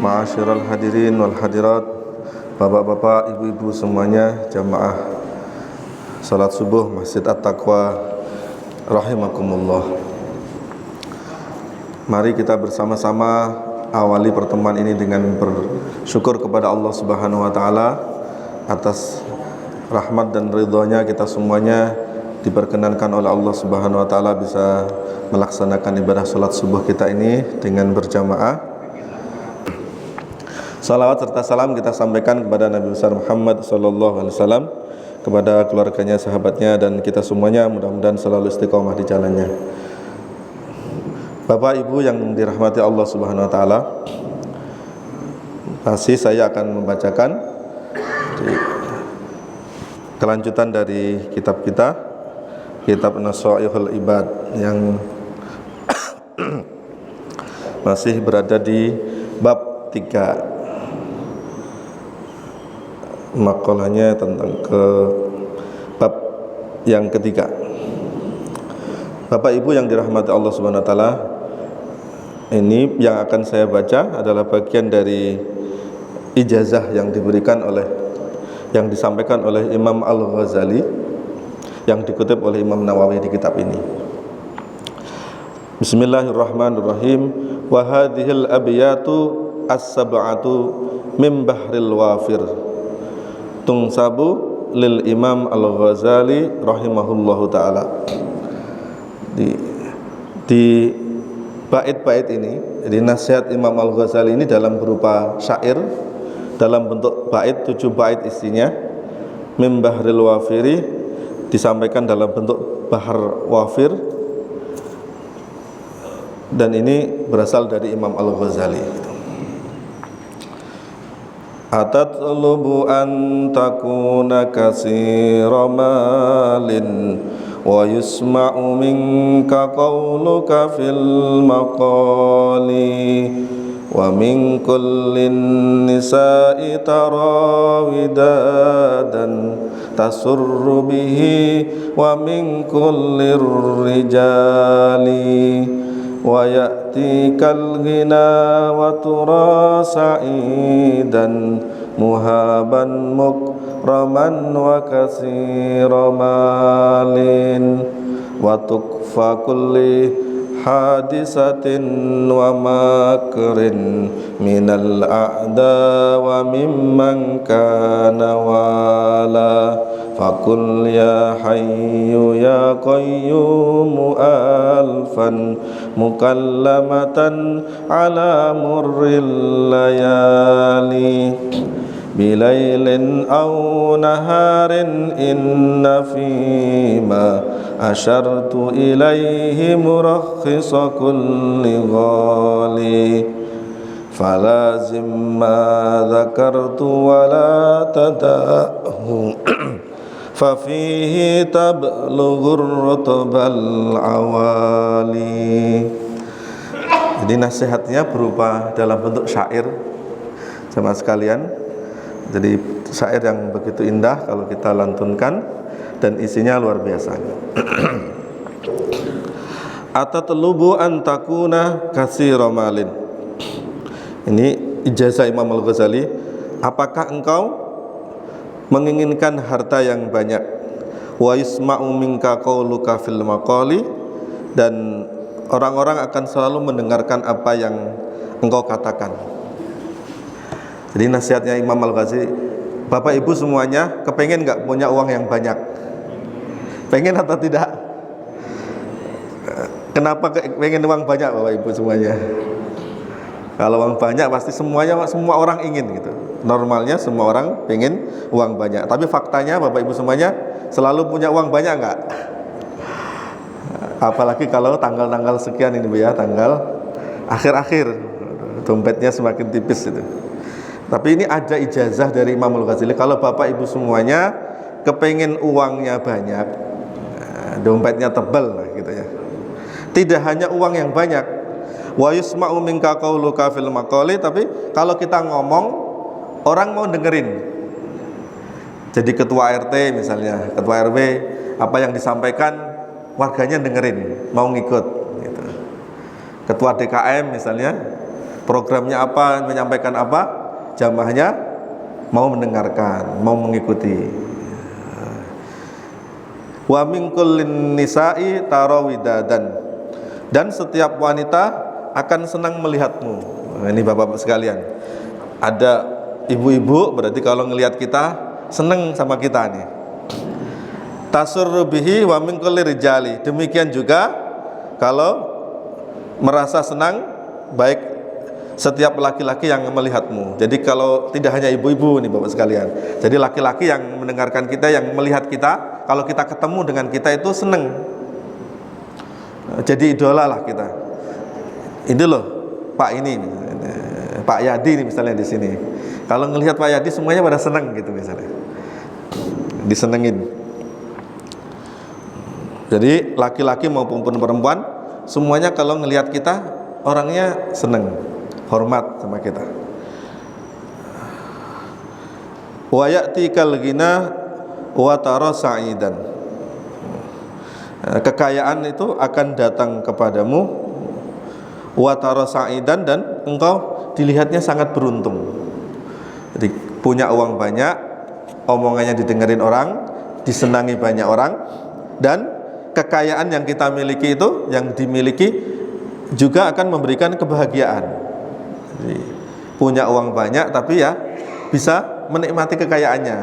Ma'asyiral hadirin wal hadirat, bapak-bapak, ibu-ibu semuanya, jamaah salat subuh Masjid At-Taqwa rahimakumullah. Mari kita bersama-sama awali pertemuan ini dengan bersyukur kepada Allah Subhanahu wa taala atas rahmat dan ridhonya kita semuanya diperkenankan oleh Allah Subhanahu wa taala bisa melaksanakan ibadah salat subuh kita ini dengan berjamaah. Salawat serta salam kita sampaikan kepada Nabi besar Muhammad sallallahu alaihi wasallam, kepada keluarganya, sahabatnya, dan kita semuanya mudah-mudahan selalu istiqomah di jalannya. Bapak Ibu yang dirahmati Allah Subhanahu wa taala, masih saya akan membacakan kelanjutan dari kitab kita, kitab Nasaihul Ibad, yang masih berada di bab 3. Makalahnya tentang ke bab yang ketiga. Bapak Ibu yang dirahmati Allah Subhanahu wa taala, ini yang akan saya baca adalah bagian dari ijazah yang disampaikan oleh Imam Al-Ghazali yang dikutip oleh Imam Nawawi di kitab ini. Bismillahirrahmanirrahim. Wa hadhil abyatu as-sab'atu min bahril wafir tungsabu lil Imam Al-Ghazali rahimahullahu ta'ala. Di bait-bait ini, jadi nasihat Imam Al-Ghazali ini dalam berupa syair, dalam bentuk bait, 7 bait isinya. Min bahril wafiri disampaikan dalam bentuk bahar wafir, dan ini berasal dari Imam Al-Ghazali. Atatlubu an takuna katsira malin wa yusma'u minka qawluka fil maqali wa min kullin nisa'i tarawidadan tasurru bihi wa min kullir rijali wa ya'tikal ghina wa tura sa'idan muhaban mukraman wa katsira malin wa tukfa kulli hadisatin wa makrin minal a'da wa mimman kana wala fakul ya hayyu ya qayyum alfan mukallamatan ala murril layali bilailin aw naharin inna fima asyartu ilaihi murakhisa kulli ghali falazim ma dzakartu wa la tada'hu fafihi tablughur rutbal awali. Jadi nasihatnya berupa dalam bentuk syair, jemaah sekalian. Jadi syair yang begitu indah kalau kita lantunkan, dan isinya luar biasa. Atatlubu an takuna katsira malin. Ini ijazah Imam Al-Ghazali. Apakah engkau menginginkan harta yang banyak? Wa yusma'u minka qawluka fil maqali, dan orang-orang akan selalu mendengarkan apa yang engkau katakan. Jadi nasihatnya Imam Al-Ghazali, Bapak Ibu semuanya kepengen gak punya uang yang banyak? Pengen atau tidak? Kenapa pengen uang banyak Bapak Ibu semuanya? Kalau uang banyak pasti semua orang ingin gitu. Normalnya semua orang pengen uang banyak. Tapi faktanya Bapak Ibu semuanya selalu punya uang banyak enggak? Apalagi kalau tanggal-tanggal sekian ini Bu ya, tanggal akhir-akhir, dompetnya semakin tipis itu. Tapi ini ada ijazah dari Imam Al-Ghazali, kalau Bapak Ibu semuanya kepengen uangnya banyak, dompetnya tebal lah gitu ya. Tidak hanya uang yang banyak, wa yusma'u minka qawluka fil maqali, tapi kalau kita ngomong orang mau dengerin. Jadi ketua RT misalnya, ketua RW, apa yang disampaikan warganya dengerin, mau ngikut gitu. Ketua DKM misalnya, programnya apa, menyampaikan apa, jamaahnya mau mendengarkan, mau mengikuti. Wa min kullin nisa'i tarawidadan, dan setiap wanita akan senang melihatmu. Nah, ini bapak-bapak sekalian, ada ibu-ibu berarti kalau ngelihat kita senang sama kita nih. Tasurru bihi wa min kulli rijali, demikian juga kalau merasa senang baik setiap laki-laki yang melihatmu. Jadi kalau tidak hanya ibu-ibu nih bapak sekalian, jadi laki-laki yang mendengarkan kita, yang melihat kita, kalau kita ketemu dengan kita itu senang, jadi idola lah kita. Ini loh Pak ini, Pak Yadi nih misalnya di sini. Kalau ngelihat Pak Yadi semuanya pada senang gitu misalnya, disenengin. Jadi laki-laki maupun perempuan semuanya kalau ngelihat kita orangnya senang, hormat sama kita. Wa ya'tikal ghina wa tara sa'idan, kekayaan itu akan datang kepadamu, wa tara sa'idan, dan engkau dilihatnya sangat beruntung. Jadi punya uang banyak, omongannya didengerin orang, disenangi banyak orang, dan kekayaan yang kita miliki itu, yang dimiliki juga akan memberikan kebahagiaan. Jadi, punya uang banyak tapi ya bisa menikmati kekayaannya.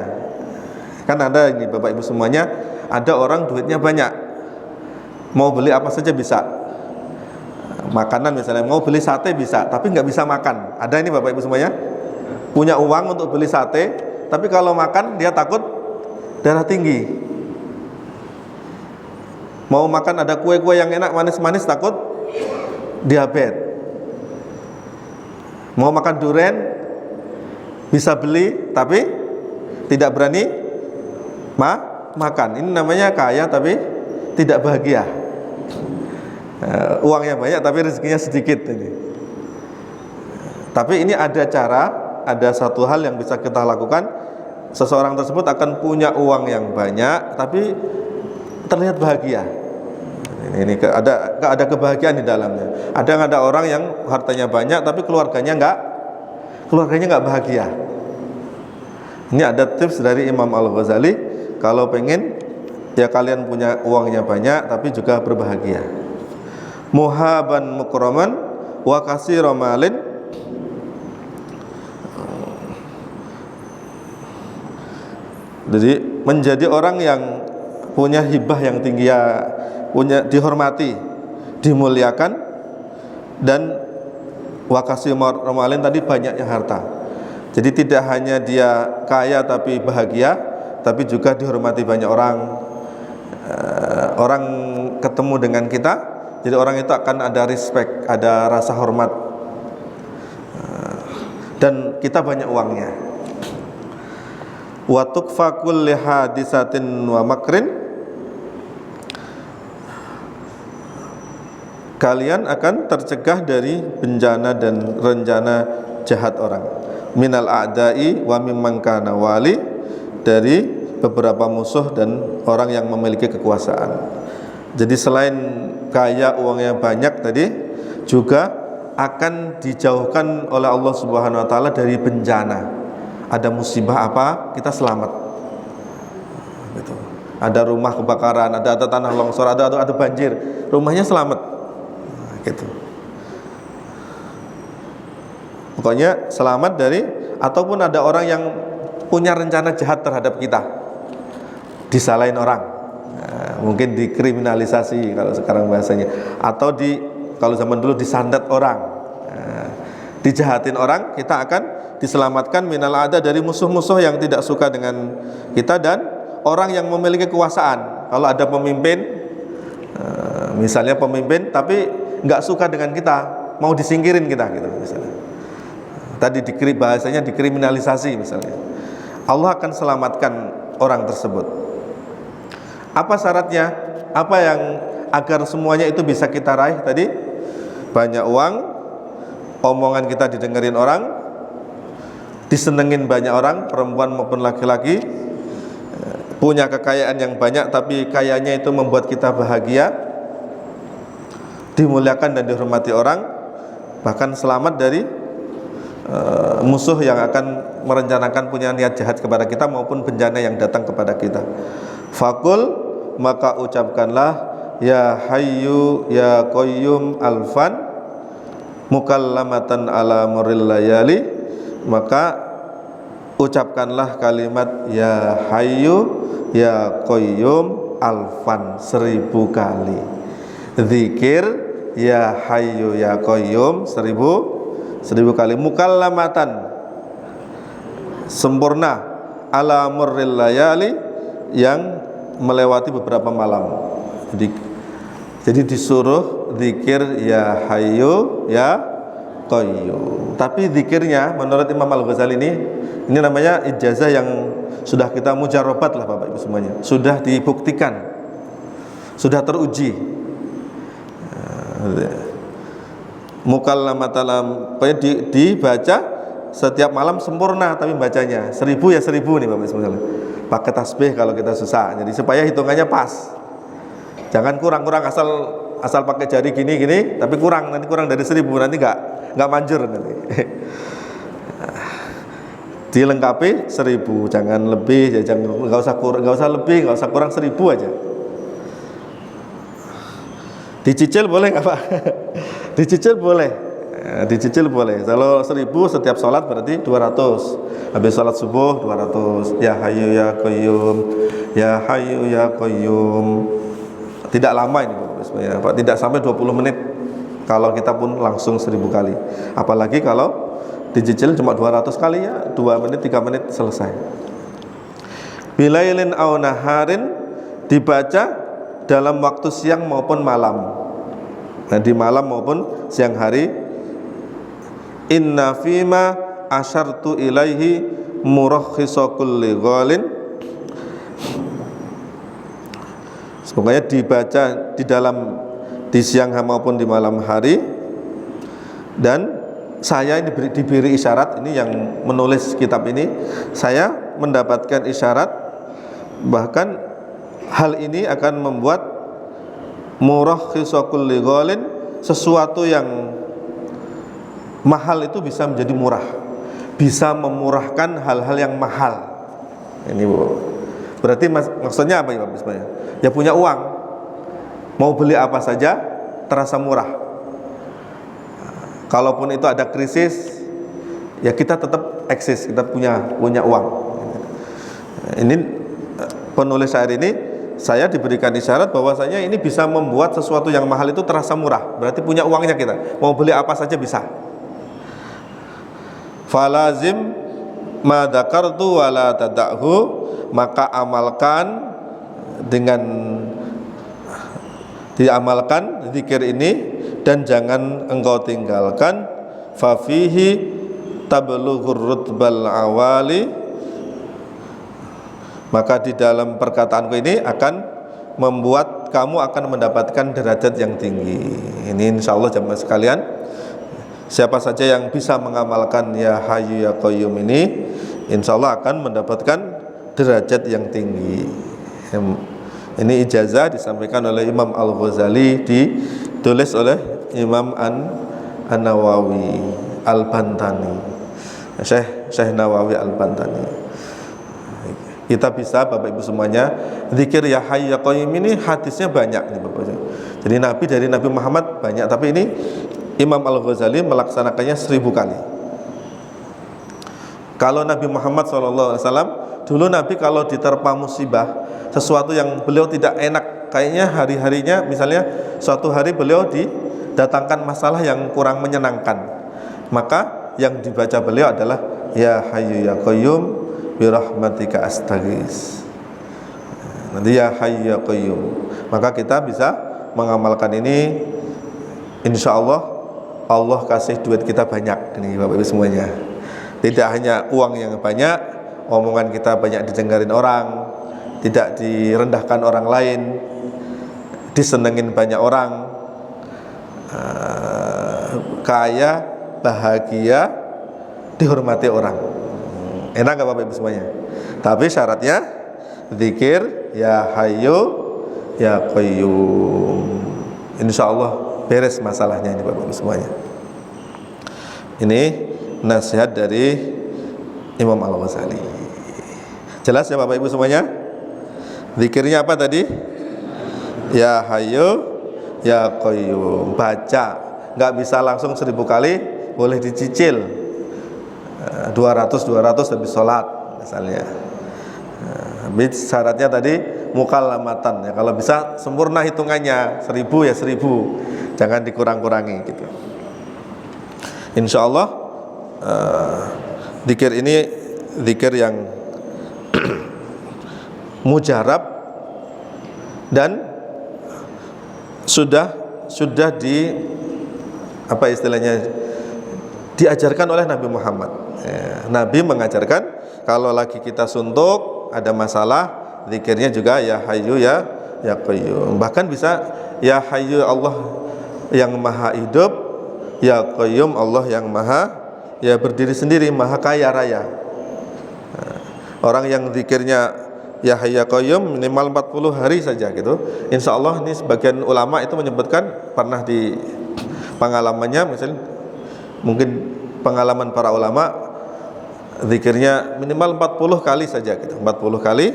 Kan ada ini bapak ibu semuanya, ada orang duitnya banyak, mau beli apa saja bisa. Makanan misalnya, mau beli sate bisa, tapi nggak bisa makan. Ada ini bapak ibu semuanya, punya uang untuk beli sate, tapi kalau makan dia takut darah tinggi. Mau makan ada kue-kue yang enak manis-manis takut diabetes. Mau makan durian bisa beli tapi tidak berani makan. Ini namanya kaya tapi tidak bahagia. Uangnya banyak tapi rezekinya sedikit ini. Tapi ini ada cara, ada satu hal yang bisa kita lakukan. Seseorang tersebut akan punya uang yang banyak tapi terlihat bahagia. Ini ada kebahagiaan di dalamnya. Ada orang yang hartanya banyak tapi keluarganya nggak bahagia. Ini ada tips dari Imam Al-Ghazali, kalau pengen ya kalian punya uangnya banyak tapi juga berbahagia. Muhaban mukraman wa kasira malin, jadi menjadi orang yang punya hibah yang tinggi, ya punya, dihormati, dimuliakan, dan wakasi romalin tadi banyaknya harta. Jadi tidak hanya dia kaya tapi bahagia, tapi juga dihormati banyak orang. Orang ketemu dengan kita, jadi orang itu akan ada respect, ada rasa hormat, dan kita banyak uangnya. Wa tukfa kulli hadisatin wa makrin, kalian akan tercegah dari bencana dan rencana jahat orang. Minal a'da'i wa mimman kana wali, dari beberapa musuh dan orang yang memiliki kekuasaan. Jadi selain kaya, uangnya banyak tadi, juga akan dijauhkan oleh Allah Subhanahu wa taala dari bencana. Ada musibah apa, kita selamat. Gitu. Ada rumah kebakaran, ada tanah longsor, ada banjir, rumahnya selamat. Gitu. Pokoknya selamat dari, ataupun ada orang yang punya rencana jahat terhadap kita, disalahin orang, mungkin dikriminalisasi kalau sekarang bahasanya, atau kalau zaman dulu disandat orang, dijahatin orang, kita akan diselamatkan minal ada, dari musuh-musuh yang tidak suka dengan kita, dan orang yang memiliki kekuasaan. Kalau ada pemimpin, misalnya pemimpin tapi nggak suka dengan kita, mau disingkirin kita gitu misalnya. Tadi bahasanya dikriminalisasi misalnya. Allah akan selamatkan orang tersebut. Apa syaratnya? Apa yang agar semuanya itu bisa kita raih tadi? Banyak uang, omongan kita didengerin orang, disenengin banyak orang, perempuan maupun laki-laki, punya kekayaan yang banyak tapi kayanya itu membuat kita bahagia, dimuliakan dan dihormati orang, bahkan selamat dari musuh yang akan merencanakan punya niat jahat kepada kita maupun bencana yang datang kepada kita. Fakul, maka ucapkanlah ya hayyu ya qayyum alfan mukallamatan ala muril layali, maka ucapkanlah kalimat ya hayyu ya qayyum alfan 1000 kali. Zikir ya hayyu ya qayyum 1000 kali. Mukallamatan sempurna ala murril layali yang melewati beberapa malam. Jadi disuruh zikir ya hayyu ya qayyum. Tapi zikirnya menurut Imam Al-Ghazali ini namanya ijazah yang sudah kita mujarobat lah Bapak Ibu semuanya. Sudah dibuktikan, sudah teruji. Mukallamatalam dibaca setiap malam sempurna, tapi bacanya 1000 ya 1000 nih Bapak Ibu. Pakai tasbih kalau kita susah. Jadi supaya hitungannya pas. Jangan kurang-kurang asal pakai jari gini tapi nanti kurang dari 1000, nanti enggak manjur nanti. Dilengkapi 1000, jangan lebih, enggak usah lebih, enggak usah kurang 1000 aja. Dicicil boleh nggak Pak? Dicicil boleh. Kalau 1000 setiap sholat berarti 200. Habis sholat subuh 200. Ya hayyu ya qayyum, ya hayyu ya qayyum. Tidak lama ini Pak, tidak sampai 20 menit kalau kita pun langsung 1000 kali. Apalagi kalau dicicil cuma 200 kali ya 2 menit 3 menit selesai. Bilailin aw naharin, dibaca dalam waktu siang maupun malam. Nah, di malam maupun siang hari. Inna fima asyartu ilaihi murakhisa kulli ghalin. Semoga dibaca di siang maupun di malam hari. Dan saya ini diberi isyarat, ini yang menulis kitab ini, saya mendapatkan isyarat bahkan hal ini akan membuat murakhisa kulli ghalin, sesuatu yang mahal itu bisa menjadi murah, bisa memurahkan hal-hal yang mahal. Ini Bu, berarti maksudnya apa ya Pak Bismaya? Ya punya uang, mau beli apa saja terasa murah. Kalaupun itu ada krisis, ya kita tetap eksis, kita punya uang. Ini penulis syair ini, saya diberikan isyarat bahwasanya ini bisa membuat sesuatu yang mahal itu terasa murah. Berarti punya uangnya kita, mau beli apa saja bisa. Falazim ma dzakartu wa la tada'hu, maka amalkan diamalkan zikir ini dan jangan engkau tinggalkan. Fa fihi tablughur rutbal awali, maka di dalam perkataanku ini akan membuat kamu akan mendapatkan derajat yang tinggi. Ini insyaallah jamaah sekalian, siapa saja yang bisa mengamalkan ya hayyu ya qayyum ini, insyaallah akan mendapatkan derajat yang tinggi. Ini ijazah disampaikan oleh Imam Al-Ghazali, ditulis oleh Imam An-Nawawi Al-Bantani, Syekh Nawawi Al-Bantani. Kita bisa Bapak Ibu semuanya zikir ya hayyu ya qayyum ini hadisnya banyak nih Bapak Ibu. Jadi dari Nabi Muhammad banyak, tapi ini Imam Al-Ghazali melaksanakannya 1000 kali. Kalau Nabi Muhammad SAW, dulu Nabi kalau diterpa musibah, sesuatu yang beliau tidak enak, kayaknya hari-harinya, misalnya suatu hari beliau didatangkan masalah yang kurang menyenangkan, maka yang dibaca beliau adalah ya hayyu ya qayyum birahmatika astaghis. Nanti ya hayyu ya qayyum. Maka kita bisa mengamalkan ini, insya Allah Allah kasih duit kita banyak ini Bapak Ibu semuanya. Tidak hanya uang yang banyak, omongan kita banyak didengarin orang, tidak direndahkan orang lain, disenengin banyak orang, kaya, bahagia, dihormati orang. Enak gak Bapak Ibu semuanya? Tapi syaratnya zikir ya hayyu ya qayyum. Insya Allah beres masalahnya ini Bapak Ibu semuanya. Ini nasihat dari Imam Al-Ghazali. Jelas ya Bapak Ibu semuanya? Zikirnya apa tadi? Ya Hayyu Ya Qayyum. Baca, nggak bisa langsung 1000 kali, boleh dicicil 200 habis sholat misalnya. Habis syaratnya tadi mukallamatan ya, kalau bisa sempurna hitungannya 1000 ya 1000, jangan dikurang-kurangi gitu. Insya Allah zikir ini zikir yang mujarab dan sudah di apa istilahnya, diajarkan oleh Nabi Muhammad. Nabi mengajarkan kalau lagi kita suntuk ada masalah, zikirnya juga ya Hayyu ya Qayyum. Bahkan bisa ya Hayyu Allah yang maha hidup, ya Qayyum Allah yang maha ya berdiri sendiri, maha kaya raya. Orang yang zikirnya ya Hayyu ya Qayyum minimal 40 hari saja gitu, insya Allah. Ini sebagian ulama itu menyebutkan pernah di pengalamannya, misalnya mungkin pengalaman para ulama, zikirnya minimal 40 kali saja gitu, 40 kali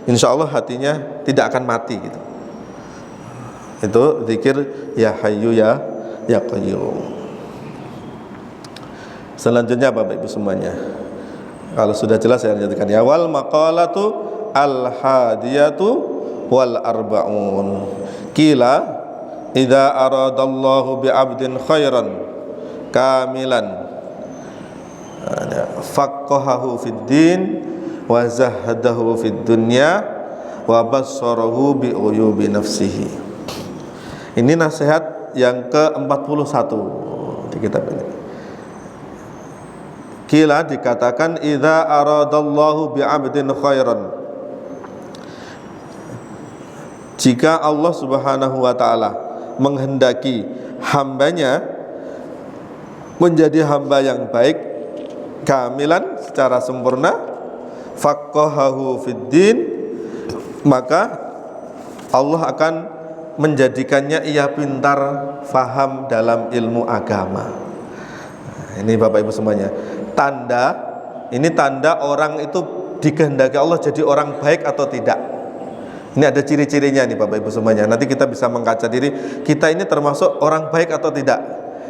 insya Allah hatinya tidak akan mati gitu. Itu zikir ya Hayyu ya Qayyum. Selanjutnya Bapak Ibu semuanya, kalau sudah jelas saya lanjutkan ya. Wal maqalatu al-hadiyatu wal arba'un. Qila idza aradallahu bi 'abdin khairan kamilan faqahahu fid din wa zahadahu fid dunya wa bassarahu bi uyubi nafsihi. Ini nasihat yang ke-41 di kitab ini. Qila dikatakan idza aradallahu bi 'abdin khairan, jika Allah Subhanahu wa ta'ala menghendaki hambanya menjadi hamba yang baik, kamilan secara sempurna, faqahahu fid din, maka Allah akan menjadikannya ia pintar faham dalam ilmu agama. Ini Bapak Ibu semuanya, ini tanda orang itu dikehendaki Allah jadi orang baik atau tidak. Ini ada ciri-cirinya nih Bapak Ibu semuanya. Nanti kita bisa mengkaca diri, kita ini termasuk orang baik atau tidak,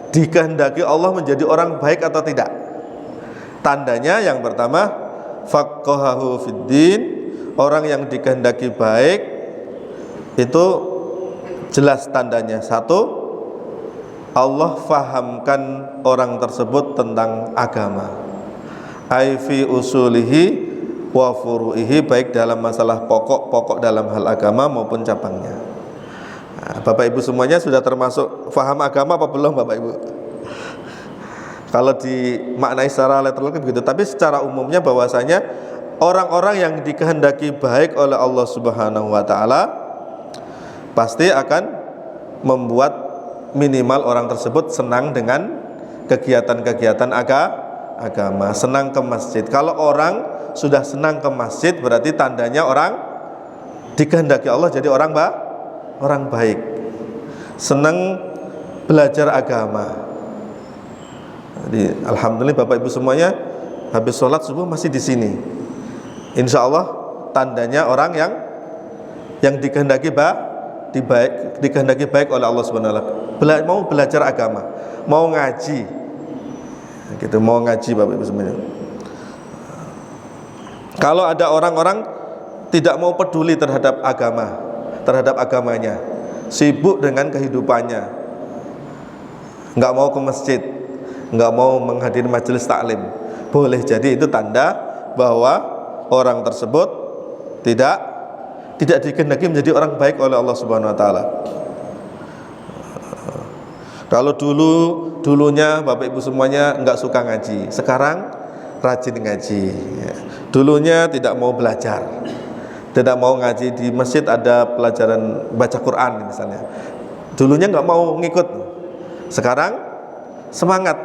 dikehendaki Allah menjadi orang baik atau tidak. Tandanya yang pertama, faqahahu fid din, orang yang dikehendaki baik itu jelas tandanya. Satu, Allah fahamkan orang tersebut tentang agama, ai fi usulihi wa furu'ihi, baik dalam masalah pokok dalam hal agama maupun cabangnya. Nah, Bapak Ibu semuanya sudah termasuk faham agama apa belum Bapak Ibu? Kalau dimaknai secara literal kan begitu, tapi secara umumnya bahwasanya orang-orang yang dikehendaki baik oleh Allah Subhanahu wa ta'ala pasti akan membuat minimal orang tersebut senang dengan kegiatan-kegiatan agama, senang ke masjid. Kalau orang sudah senang ke masjid, berarti tandanya orang dikehendaki Allah jadi orang baik, senang belajar agama. Jadi alhamdulillah Bapak Ibu semuanya habis sholat subuh masih di sini. Insya Allah tandanya orang yang dikehendaki baik oleh Allah Subhanahu wa ta'ala, mau belajar agama, mau ngaji gitu, mau ngaji Bapak Ibu semuanya. Kalau ada orang-orang tidak mau peduli terhadap agamanya, sibuk dengan kehidupannya, nggak mau ke masjid, nggak mau menghadiri majelis taklim, boleh jadi itu tanda bahwa orang tersebut tidak dikehendaki menjadi orang baik oleh Allah Subhanahu wa ta'ala. Kalau dulunya Bapak Ibu semuanya nggak suka ngaji, sekarang rajin ngaji. Dulunya tidak mau belajar, tidak mau ngaji di masjid, ada pelajaran baca Quran misalnya, dulunya nggak mau ngikut, sekarang semangat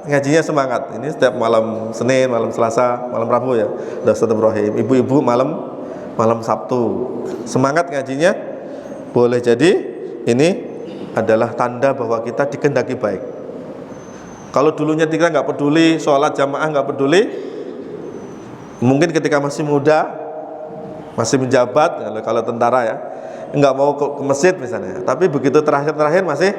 ngajinya, semangat. Ini setiap malam Senin, malam Selasa, malam Rabu ya, Ustaz Ibrahim. Ibu-ibu malam Sabtu semangat ngajinya. Boleh jadi ini adalah tanda bahwa kita dikehendaki baik. Kalau dulunya kita nggak peduli, sholat jamaah nggak peduli, mungkin ketika masih muda, masih menjabat, kalau tentara ya, nggak mau ke masjid misalnya. Tapi begitu terakhir masih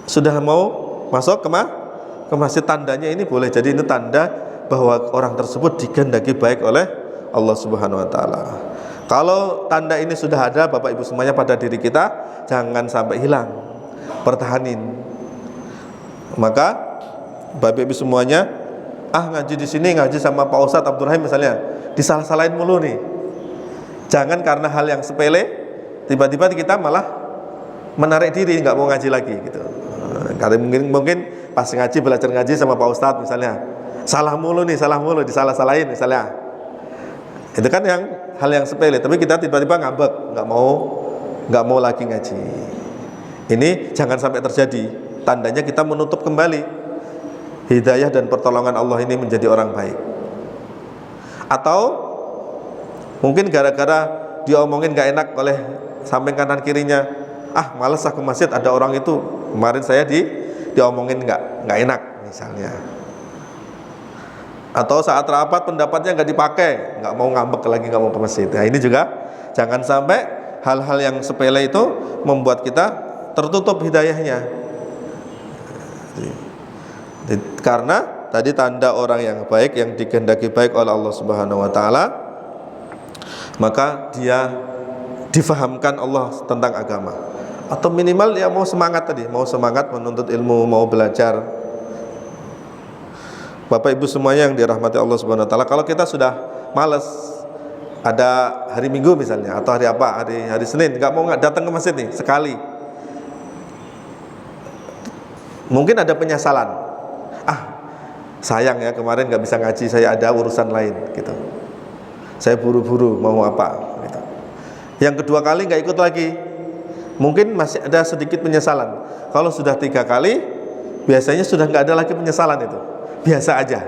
sudah mau masuk ke masjid, tandanya ini boleh. Jadi ini tanda bahwa orang tersebut dikehendaki baik oleh Allah Subhanahu wa taala. Kalau tanda ini sudah ada Bapak Ibu semuanya pada diri kita, jangan sampai hilang. Pertahanin. Maka Bapak Ibu semuanya, ngaji di sini, ngaji sama Pak Ustadz Abdurrahim misalnya, disalah-salahin mulu nih. Jangan karena hal yang sepele tiba-tiba kita malah menarik diri, nggak mau ngaji lagi gitu. Karena mungkin pas ngaji, belajar ngaji sama Pak Ustadz misalnya, salah mulu, disalah-salahin misalnya. Itu kan hal yang sepele, tapi kita tiba-tiba ngambek, nggak mau lagi ngaji. Ini jangan sampai terjadi. Tandanya kita menutup kembali hidayah dan pertolongan Allah ini menjadi orang baik. Atau mungkin gara-gara diomongin nggak enak oleh samping kanan kirinya, males aku masjid, ada orang itu kemarin saya diomongin nggak enak misalnya. Atau saat rapat pendapatnya nggak dipakai, nggak mau ngambek lagi, nggak mau ke masjid. Nah ini juga jangan sampai hal-hal yang sepele itu membuat kita tertutup hidayahnya. Karena tadi tanda orang yang baik, yang dikehendaki baik oleh Allah Subhanahu wa taala, maka dia difahamkan Allah tentang agama. Atau minimal dia mau semangat menuntut ilmu, mau belajar. Bapak Ibu semuanya yang dirahmati Allah Subhanahu wa taala, kalau kita sudah malas, ada hari Minggu misalnya atau hari Senin nggak mau datang ke masjid nih sekali, mungkin ada penyesalan, sayang ya kemarin nggak bisa ngaji, saya ada urusan lain gitu, saya buru-buru mau apa gitu. Yang kedua kali nggak ikut lagi, mungkin masih ada sedikit penyesalan. Kalau sudah 3 kali, biasanya sudah nggak ada lagi penyesalan, itu biasa aja.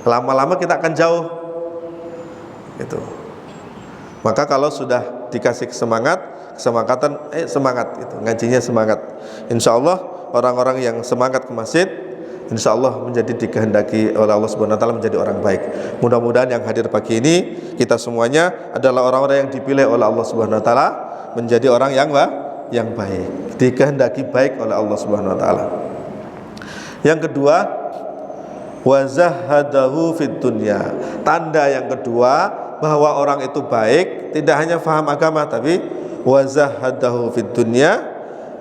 Lama-lama kita akan jauh gitu. Maka kalau sudah dikasih kesemangatan, semangat gitu, ngajinya semangat. Insya Allah orang-orang yang semangat ke masjid, insya Allah menjadi dikehendaki oleh Allah Subhanahu wa taala menjadi orang baik. Mudah-mudahan yang hadir pagi ini kita semuanya adalah orang-orang yang dipilih oleh Allah Subhanahu wa taala menjadi orang yang baik, dikehendaki baik oleh Allah Subhanahu wa taala. Yang kedua, wazahadahu fid dunya. Tanda yang kedua bahwa orang itu baik tidak hanya faham agama, tapi wazahadahu fid dunya,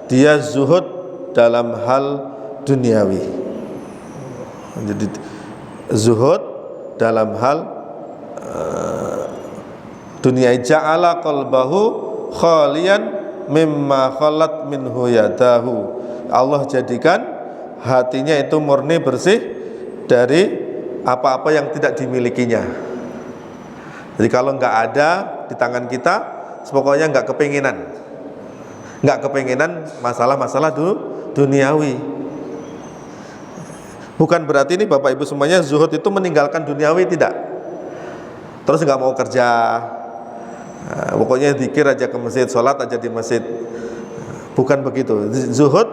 dia zuhud dalam hal duniawi. Jadi zuhud dalam hal dunia. Ja'ala qalbahu khalian mimma khalat minhu yadahu. Allah jadikan hatinya itu murni bersih dari apa-apa yang tidak dimilikinya. Jadi kalau nggak ada di tangan kita, pokoknya nggak kepenginan masalah-masalah duniawi. Bukan berarti ini Bapak Ibu semuanya zuhud itu meninggalkan duniawi, tidak. Terus nggak mau kerja, pokoknya zikir aja ke masjid, sholat aja di masjid. Bukan begitu. Zuhud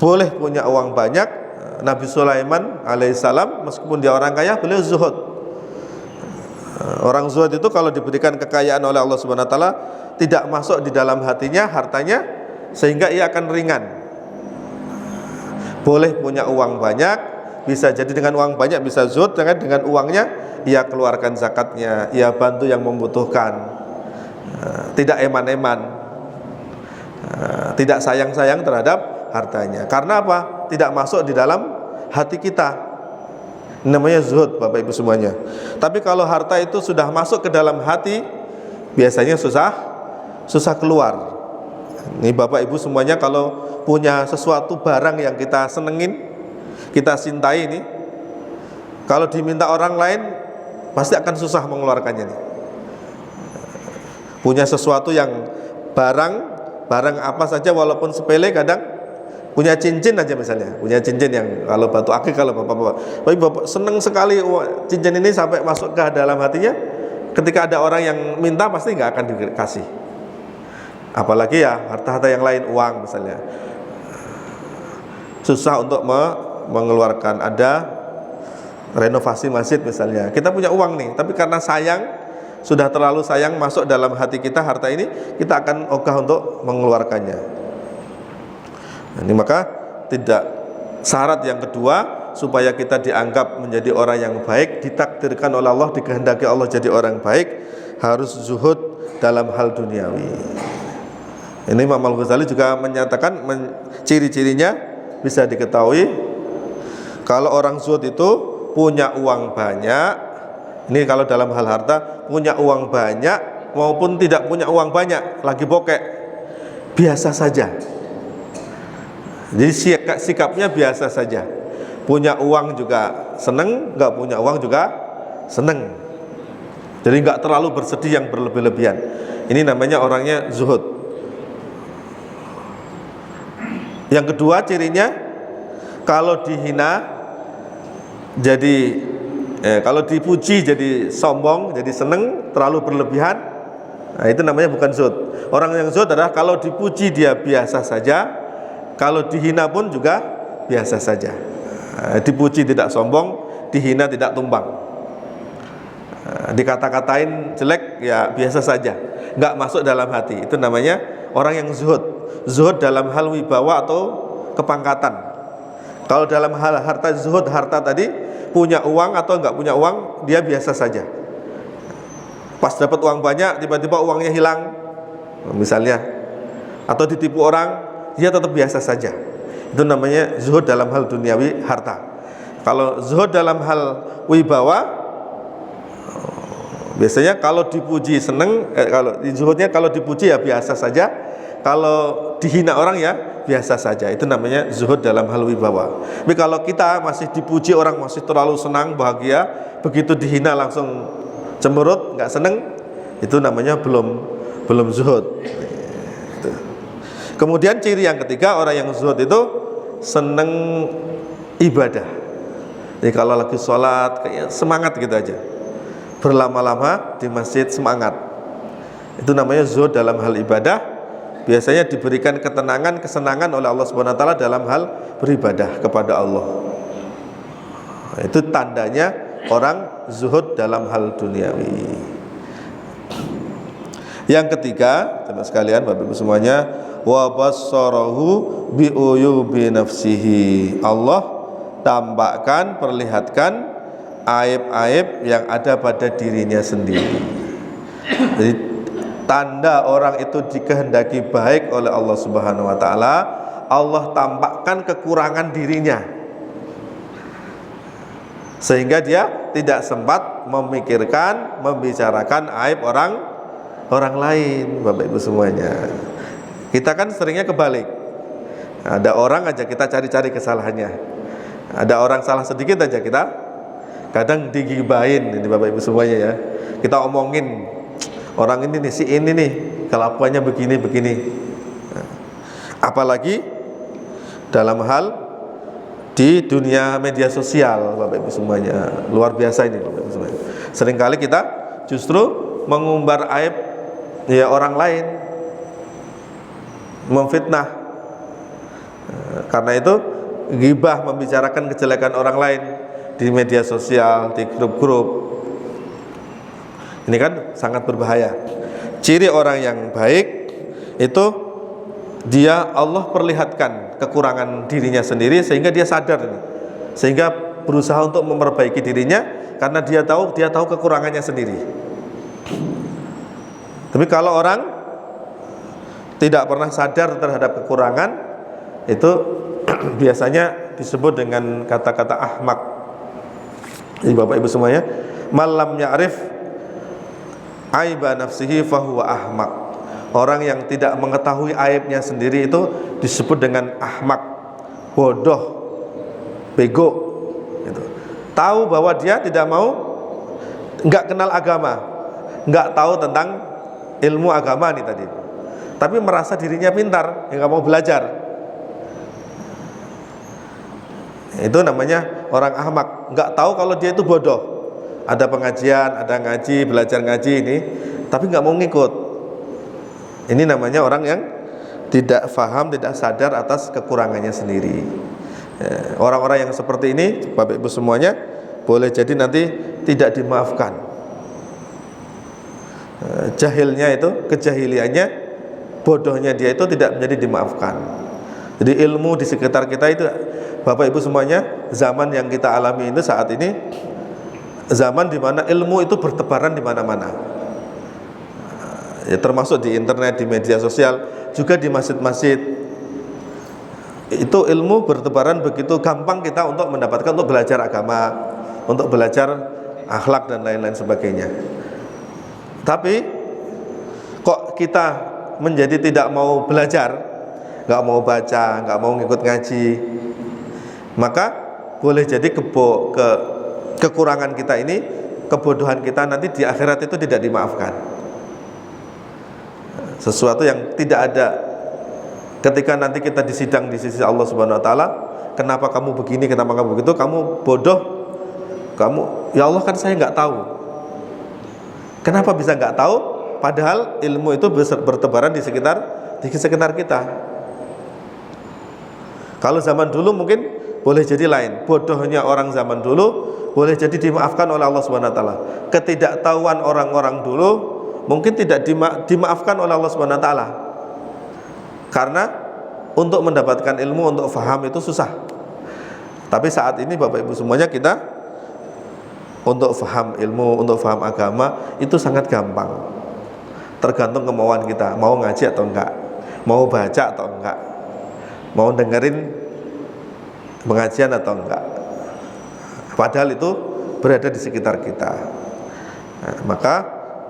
boleh punya uang banyak. Nabi Sulaiman alaihissalam meskipun dia orang kaya, beliau zuhud. Orang zuhud itu kalau diberikan kekayaan oleh Allah Subhanahu wa taala, tidak masuk di dalam hatinya hartanya, sehingga ia akan ringan. Boleh punya uang banyak, bisa jadi dengan uang banyak bisa zuhud, dengan uangnya ia keluarkan zakatnya, ia bantu yang membutuhkan, tidak eman-eman, tidak sayang-sayang terhadap hartanya. Karena apa? Tidak masuk di dalam hati kita. Namanya zuhud Bapak Ibu semuanya. Tapi kalau harta itu sudah masuk ke dalam hati, biasanya susah keluar. Ini Bapak Ibu semuanya kalau punya sesuatu barang yang kita senengin, kita cintai ini, kalau diminta orang lain pasti akan susah mengeluarkannya nih. Punya sesuatu yang barang apa saja walaupun sepele, kadang punya cincin aja misalnya, punya cincin yang kalau batu akik, kalau bapak seneng sekali cincin ini sampai masuk ke dalam hatinya, ketika ada orang yang minta pasti nggak akan dikasih. Apalagi ya harta-harta yang lain, uang misalnya. susah untuk mengeluarkan. Ada renovasi masjid misalnya, kita punya uang nih, tapi karena sayang, sudah terlalu sayang masuk dalam hati kita harta ini, kita akan ogah untuk mengeluarkannya. Ini maka tidak, syarat yang kedua supaya kita dianggap menjadi orang yang baik, ditakdirkan oleh Allah, dikehendaki Allah jadi orang baik, harus zuhud dalam hal duniawi. Ini Imam Al-Ghazali juga menyatakan ciri-cirinya bisa diketahui kalau orang zuhud itu punya uang banyak. Ini kalau dalam hal harta, punya uang banyak maupun tidak punya uang banyak, lagi bokek, biasa saja. Jadi sikapnya biasa saja. Punya uang juga seneng, nggak punya uang juga seneng. Jadi nggak terlalu bersedih yang berlebih-lebihan. Ini namanya orangnya zuhud. Yang kedua cirinya, kalau dihina jadi kalau dipuji jadi sombong, jadi seneng, terlalu berlebihan. Nah, itu namanya bukan zuhud. Orang yang zuhud adalah kalau dipuji dia biasa saja, kalau dihina pun juga biasa saja. Dipuji tidak sombong, dihina tidak tumbang. Dikata-katain jelek ya biasa saja, nggak masuk dalam hati. Itu namanya orang yang zuhud. Zuhud dalam hal wibawa atau kepangkatan. Kalau dalam hal harta, zuhud harta tadi, punya uang atau nggak punya uang, dia biasa saja. Pas dapat uang banyak, tiba-tiba uangnya hilang misalnya, atau ditipu orang, dia tetap biasa saja. Itu namanya zuhud dalam hal duniawi harta. Kalau zuhud dalam hal wibawa, biasanya kalau dipuji seneng, kalau zuhudnya kalau dipuji ya biasa saja, kalau dihina orang ya biasa saja. Itu namanya zuhud dalam hal wibawa. Tapi kalau kita masih dipuji orang, masih terlalu senang, bahagia, begitu dihina langsung cemberut, nggak seneng, itu namanya belum zuhud. Kemudian ciri yang ketiga, orang yang zuhud itu seneng ibadah. Jadi kalau lagi sholat kayak semangat gitu aja, berlama-lama di masjid semangat. Itu namanya zuhud dalam hal ibadah. Biasanya diberikan ketenangan, kesenangan oleh Allah Subhanahu wa taala dalam hal beribadah kepada Allah. Itu tandanya orang zuhud dalam hal duniawi. Yang ketiga, teman sekalian, Bapak Ibu semuanya, wa bassarahu bi uyubi nafsihi. Allah tampakkan, perlihatkan aib-aib yang ada pada dirinya sendiri. Jadi tanda orang itu dikehendaki baik oleh Allah Subhanahu wa taala, Allah tampakkan kekurangan dirinya, sehingga dia tidak sempat memikirkan, membicarakan aib orang lain. Bapak Ibu semuanya, kita kan seringnya kebalik. Ada orang aja kita cari-cari kesalahannya. Ada orang salah sedikit aja kita kadang digibahin. Ini Bapak Ibu semuanya ya, kita omongin orang ini nih, si ini nih kelakuannya begini. Apalagi dalam hal di dunia media sosial, Bapak Ibu semuanya, luar biasa ini Bapak Ibu semuanya. Seringkali kita justru mengumbar aib ya orang lain, memfitnah. Karena itu ghibah, membicarakan kejelekan orang lain di media sosial, di grup-grup. Ini kan sangat berbahaya. Ciri orang yang baik itu dia Allah perlihatkan kekurangan dirinya sendiri sehingga dia sadar, sehingga berusaha untuk memperbaiki dirinya karena dia tahu kekurangannya sendiri. Tapi kalau orang tidak pernah sadar terhadap kekurangan, itu biasanya disebut dengan kata-kata ahmak. Jadi Bapak Ibu semuanya, malam ya'rif aiba nafsihi fahuwa ahmak. Orang yang tidak mengetahui aibnya sendiri itu disebut dengan ahmak, bodoh, bego gitu. Tahu bahwa dia tidak mau, nggak kenal agama, nggak tahu tentang ilmu agama nih tadi, tapi merasa dirinya pintar, yang nggak mau belajar. Itu namanya orang ahmak, nggak tahu kalau dia itu bodoh. Ada pengajian, ada ngaji, belajar ngaji ini, tapi nggak mau ngikut. Ini namanya orang yang tidak faham, tidak sadar atas kekurangannya sendiri. Orang-orang yang seperti ini, Bapak Ibu semuanya, boleh jadi nanti tidak dimaafkan. Jahilnya itu, kejahiliannya, bodohnya dia itu tidak menjadi dimaafkan. Jadi ilmu di sekitar kita itu, Bapak Ibu semuanya, zaman yang kita alami ini saat ini, zaman di mana ilmu itu bertebaran di mana-mana. Ya, termasuk di internet, di media sosial, juga di masjid-masjid. Itu ilmu bertebaran begitu gampang kita untuk mendapatkan, untuk belajar agama, untuk belajar akhlak dan lain-lain sebagainya. Tapi kok kita menjadi tidak mau belajar, nggak mau baca, nggak mau ngikut ngaji, maka boleh jadi kekurangan kita ini, kebodohan kita nanti di akhirat itu tidak dimaafkan. Sesuatu yang tidak ada. Ketika nanti kita disidang di sisi Allah Subhanahu wa taala, kenapa kamu begini, kenapa kamu begitu, kamu bodoh, kamu, ya Allah kan saya nggak tahu. Kenapa bisa nggak tahu? Padahal ilmu itu bertebaran di sekitar kita. Kalau zaman dulu mungkin boleh jadi lain. Bodohnya orang zaman dulu boleh jadi dimaafkan oleh Allah Subhanahu wa taala. Ketidaktahuan orang-orang dulu mungkin tidak dimaafkan oleh Allah Subhanahu wa taala. Karena untuk mendapatkan ilmu, untuk faham itu susah. Tapi saat ini Bapak Ibu semuanya, kita untuk faham ilmu, untuk faham agama itu sangat gampang. Tergantung kemauan kita, mau ngaji atau enggak, mau baca atau enggak, mau dengerin pengajian atau enggak. Padahal itu berada di sekitar kita. Nah, maka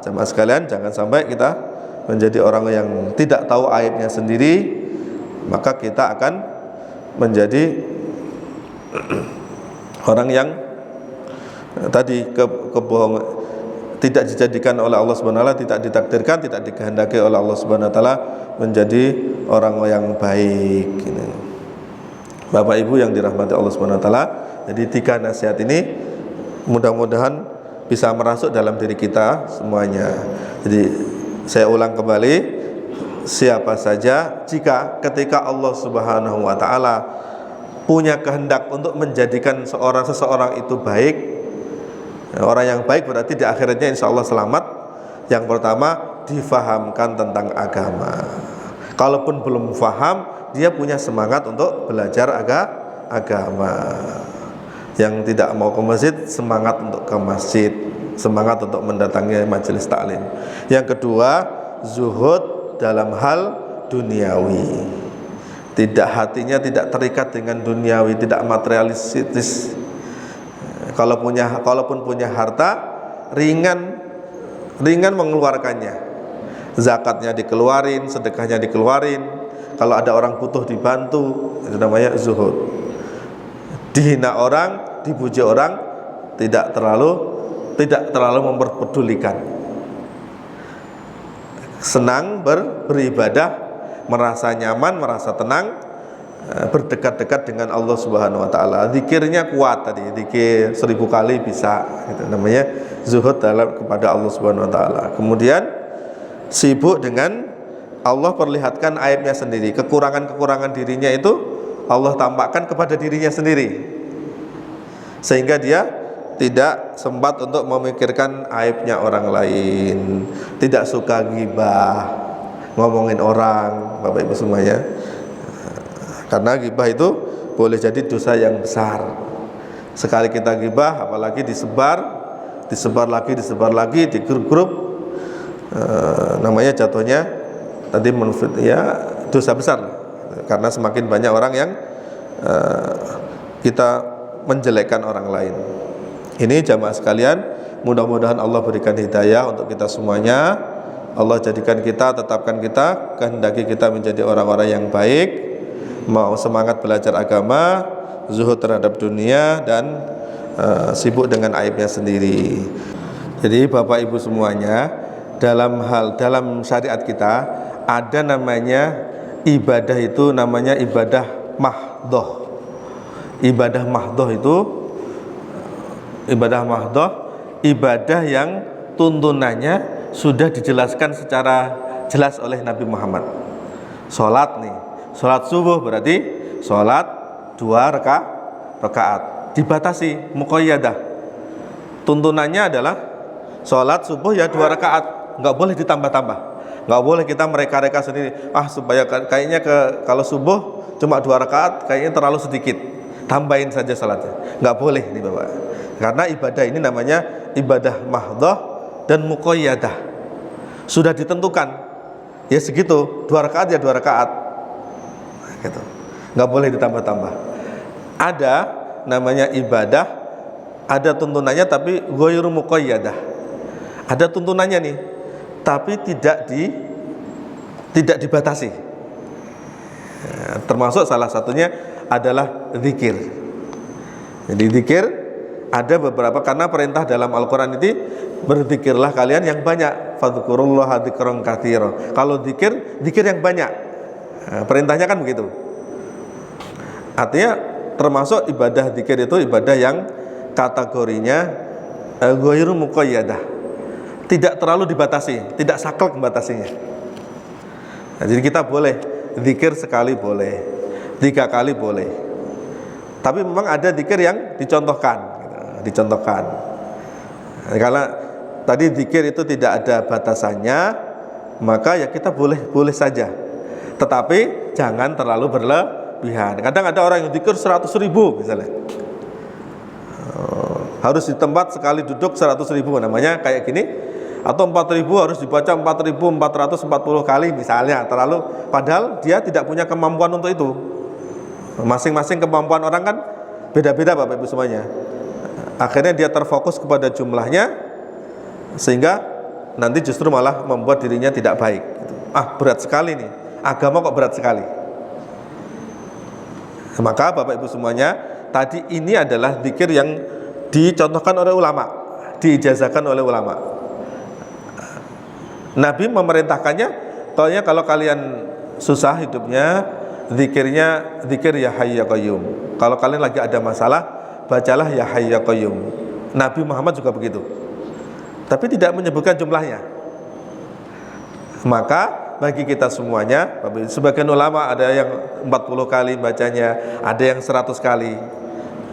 jamaah sekalian, jangan sampai kita menjadi orang yang tidak tahu aibnya sendiri, maka kita akan menjadi orang yang tadi kebohongan tidak dijadikan oleh Allah Subhanahu wa taala, tidak ditakdirkan, tidak dikehendaki oleh Allah Subhanahu wa taala menjadi orang yang baik. Bapak Ibu yang dirahmati Allah Subhanahu wa taala, jadi 3 nasihat ini mudah-mudahan bisa merasuk dalam diri kita semuanya. Jadi saya ulang kembali, siapa saja jika ketika Allah Subhanahu wa taala punya kehendak untuk menjadikan seseorang itu baik, orang yang baik berarti di akhiratnya insya Allah selamat. Yang pertama, difahamkan tentang agama. Kalaupun belum faham, dia punya semangat untuk belajar agama. Yang tidak mau ke masjid, semangat untuk ke masjid, semangat untuk mendatangi majelis taklim. Yang kedua, zuhud dalam hal duniawi. Hatinya tidak terikat dengan duniawi, tidak materialistis. Kalaupun punya harta, ringan mengeluarkannya. Zakatnya dikeluarin, sedekahnya dikeluarin. Kalau ada orang butuh dibantu, itu namanya zuhud. Dihina orang, dipuji orang, tidak terlalu memperpedulikan. Senang beribadah, merasa nyaman, merasa tenang, berdekat-dekat dengan Allah Subhanahu wa taala. Zikirnya kuat tadi, zikir 1000 kali bisa, itu namanya zuhud kepada Allah Subhanahu wa taala. Kemudian sibuk dengan Allah, perlihatkan aibnya sendiri, kekurangan-kekurangan dirinya itu Allah tampakkan kepada dirinya sendiri, sehingga dia tidak sempat untuk memikirkan aibnya orang lain, tidak suka ghibah, ngomongin orang, Bapak Ibu semuanya. Karena ghibah itu boleh jadi dosa yang besar. Sekali kita ghibah, apalagi disebar lagi di grup-grup, namanya jatuhnya tadi ya dosa besar. Karena semakin banyak orang yang kita menjelekkan orang lain. Ini jamaah sekalian, mudah-mudahan Allah berikan hidayah untuk kita semuanya. Allah jadikan kita, tetapkan kita, kehendaki kita menjadi orang-orang yang baik, mau semangat belajar agama, zuhud terhadap dunia, dan sibuk dengan aibnya sendiri. Jadi Bapak Ibu semuanya, dalam syariat kita ada namanya ibadah, itu namanya ibadah mahdhah. Ibadah mahdhah itu ibadah yang tuntunannya sudah dijelaskan secara jelas oleh Nabi Muhammad. Sholat nih, sholat subuh berarti sholat rakaat. Dibatasi muqayyadah. Tuntunannya adalah sholat subuh ya 2 rakaat, nggak boleh ditambah-tambah. Nggak boleh kita mereka-reka sendiri. Supaya kayaknya kalau subuh cuma 2 rakaat kayaknya terlalu sedikit, tambahin saja sholatnya. Nggak boleh nih Bapak. Karena ibadah ini namanya ibadah mahdhah dan muqayyadah. Sudah ditentukan. Ya segitu, 2 rakaat ya 2 rakaat. Gitu. Nggak boleh ditambah-tambah. Ada namanya ibadah, ada tuntunannya tapi ghairu muqayyadah. Ada tuntunannya nih, tapi tidak dibatasi. Termasuk salah satunya adalah zikir. Jadi zikir ada beberapa, karena perintah dalam Al-Qur'an ini berzikirlah kalian yang banyak. Fadhkurullaha dzikran katsira. Kalau zikir yang banyak. Perintahnya kan begitu. Artinya termasuk ibadah zikir itu ibadah yang kategorinya ghairu muqayyadah. Tidak terlalu dibatasi, tidak saklek membatasinya. Jadi kita boleh zikir sekali boleh, 3 kali boleh. Tapi memang ada zikir yang dicontohkan, dicontohkan. Karena tadi zikir itu tidak ada batasannya, maka ya kita boleh saja. Tetapi jangan terlalu berlebihan. Kadang ada orang yang zikir 100.000 misalnya. Harus di tempat sekali duduk 100.000 namanya kayak gini. Atau 4.000 harus dibaca 4.440 kali misalnya, padahal dia tidak punya kemampuan untuk itu. Masing-masing kemampuan orang kan beda-beda Bapak Ibu semuanya. Akhirnya dia terfokus kepada jumlahnya, sehingga nanti justru malah membuat dirinya tidak baik. Berat sekali nih, agama kok berat sekali. Maka Bapak Ibu semuanya, tadi ini adalah zikir yang dicontohkan oleh ulama, diijazahkan oleh ulama. Nabi memerintahkannya, kalau kalian susah hidupnya, zikir ya hayy ya qayyum. Kalau kalian lagi ada masalah, bacalah ya hayy ya qayyum. Nabi Muhammad juga begitu. Tapi tidak menyebutkan jumlahnya. Maka bagi kita semuanya, sebagian ulama ada yang 40 kali bacanya, ada yang 100 kali,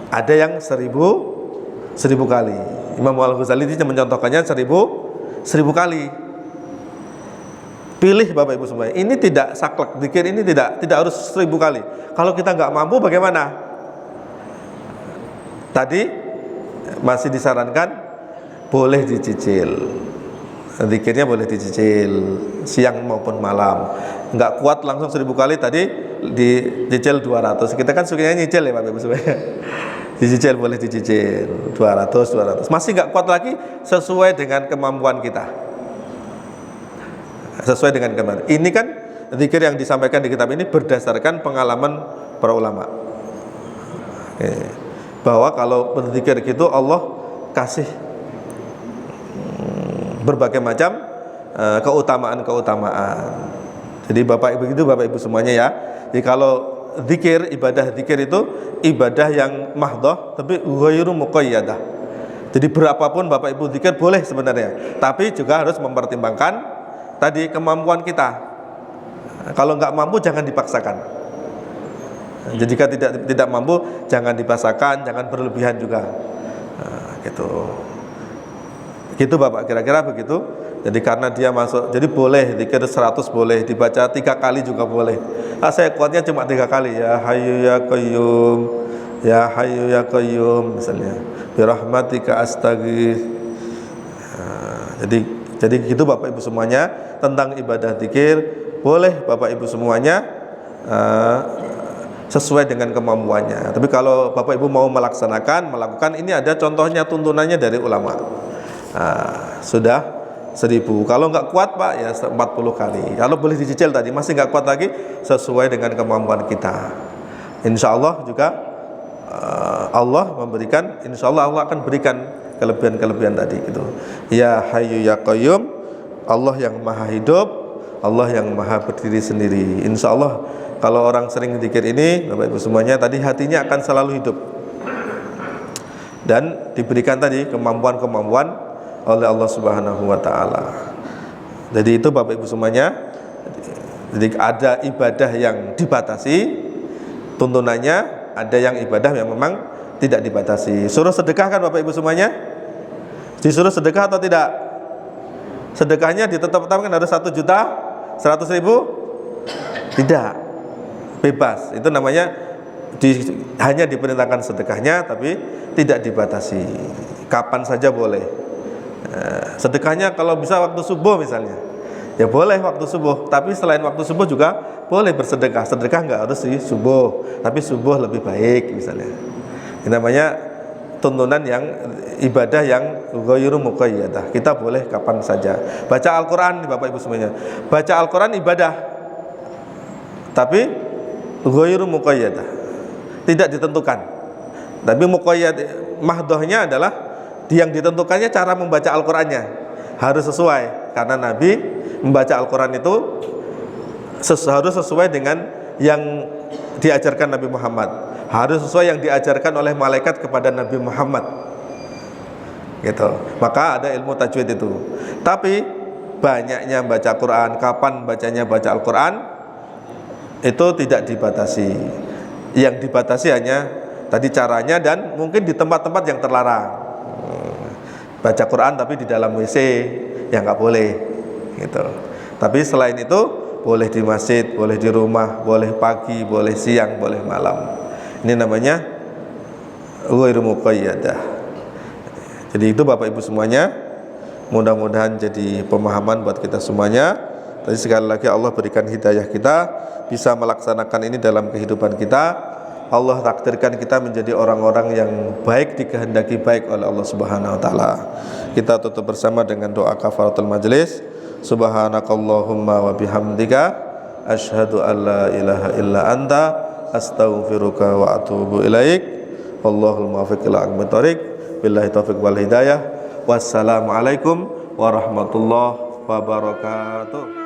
ada yang 1000 kali. Imam Al-Ghazali mencontohkannya 1000 kali. Pilih Bapak Ibu semuanya. Ini tidak saklek, zikir ini tidak harus 1000 kali. Kalau kita nggak mampu bagaimana? Tadi masih disarankan boleh dicicil. Zikirnya boleh dicicil siang maupun malam. Nggak kuat langsung 1000 kali, tadi dicicil 200. Kita kan sukanya nyicil ya Bapak Ibu semuanya. Dicicil, boleh dicicil 200. Masih nggak kuat lagi, sesuai dengan kemampuan kita. Sesuai dengan kemampuan. Ini kan zikir yang disampaikan di kitab ini berdasarkan pengalaman para ulama. Bahwa kalau berzikir gitu Allah kasih berbagai macam keutamaan. Jadi Bapak Ibu semuanya ya. Jadi kalau ibadah zikir itu ibadah yang mahdhah tapi ghairu muqayyadah. Jadi berapapun Bapak Ibu zikir boleh sebenarnya, tapi juga harus mempertimbangkan tadi kemampuan kita. Kalau nggak mampu jangan dipaksakan. Jadi jika tidak mampu jangan dipaksakan, jangan berlebihan juga. Gitu Bapak, kira-kira begitu. Jadi karena dia masuk, jadi boleh zikir 100 boleh, dibaca 3 kali juga boleh. Saya kuatnya cuma 3 kali, ya hayyu ya qayyum, ya hayyu ya qayyum misalnya. Bi rahmatika astaghits. Jadi gitu Bapak Ibu semuanya tentang ibadah zikir. Boleh Bapak Ibu semuanya sesuai dengan kemampuannya. Tapi kalau Bapak Ibu mau melakukan ini, ada contohnya, tuntunannya dari ulama. Sudah 1000. Kalau nggak kuat Pak ya 40 kali. Kalau boleh dicicil tadi, masih nggak kuat lagi, sesuai dengan kemampuan kita. Insya Allah juga Allah memberikan, insya Allah akan berikan kelebihan-kelebihan tadi gitu. Ya hayyu ya qayyum, Allah yang maha hidup, Allah yang maha berdiri sendiri. Insya Allah kalau orang sering zikir ini Bapak Ibu semuanya, tadi hatinya akan selalu hidup dan diberikan tadi kemampuan-kemampuan oleh Allah Subhanahu wa taala. Jadi itu Bapak Ibu semuanya. Jadi ada ibadah yang dibatasi tuntunannya, ada yang ibadah yang memang tidak dibatasi. Suruh sedekah kan Bapak Ibu semuanya? Disuruh sedekah atau tidak? Sedekahnya ditetapkan harus 1.100.000? Tidak, bebas. Itu namanya hanya diperintahkan sedekahnya, tapi tidak dibatasi. Kapan saja boleh. Sedekahnya kalau bisa waktu subuh misalnya, ya boleh waktu subuh. Tapi selain waktu subuh juga boleh bersedekah. Sedekah nggak harus di subuh, tapi subuh lebih baik misalnya. Ini namanya tuntunan yang ibadah yang ghairu muqayyadah. Kita boleh kapan saja. Baca Al-Quran Bapak Ibu semuanya. Baca Al-Quran ibadah, tapi ghairu muqayyadah, tidak ditentukan. Tapi muqayyad mahdohnya adalah yang ditentukannya cara membaca Al-Qurannya harus sesuai, karena Nabi membaca Al-Quran itu harus sesuai dengan yang diajarkan Nabi Muhammad, harus sesuai yang diajarkan oleh malaikat kepada Nabi Muhammad gitu. Maka ada ilmu tajwid itu. Tapi banyaknya baca Quran, kapan bacanya baca Al-Quran itu tidak dibatasi. Yang dibatasi hanya tadi caranya, dan mungkin di tempat-tempat yang terlarang. Baca Quran tapi di dalam WC yang nggak boleh gitu. Tapi selain itu boleh di masjid, boleh di rumah, boleh pagi, boleh siang, boleh malam. Ini namanya ghairu muqayyadah. Jadi itu Bapak Ibu semuanya, mudah-mudahan jadi pemahaman buat kita semuanya. Tadi sekali lagi Allah berikan hidayah kita bisa melaksanakan ini dalam kehidupan kita. Allah takdirkan kita menjadi orang-orang yang baik, dikehendaki baik oleh Allah Subhanahu wa taala. Kita tutup bersama dengan doa kafaratul majelis. Subhanakallahumma wa bihamdika asyhadu an la ilaha illa anta astaghfiruka wa atubu ilaik. Wallahul muwaffiq ila aqwamit thoriq. Billahi taufiq wal hidayah. Wassalamualaikum warahmatullahi wabarakatuh.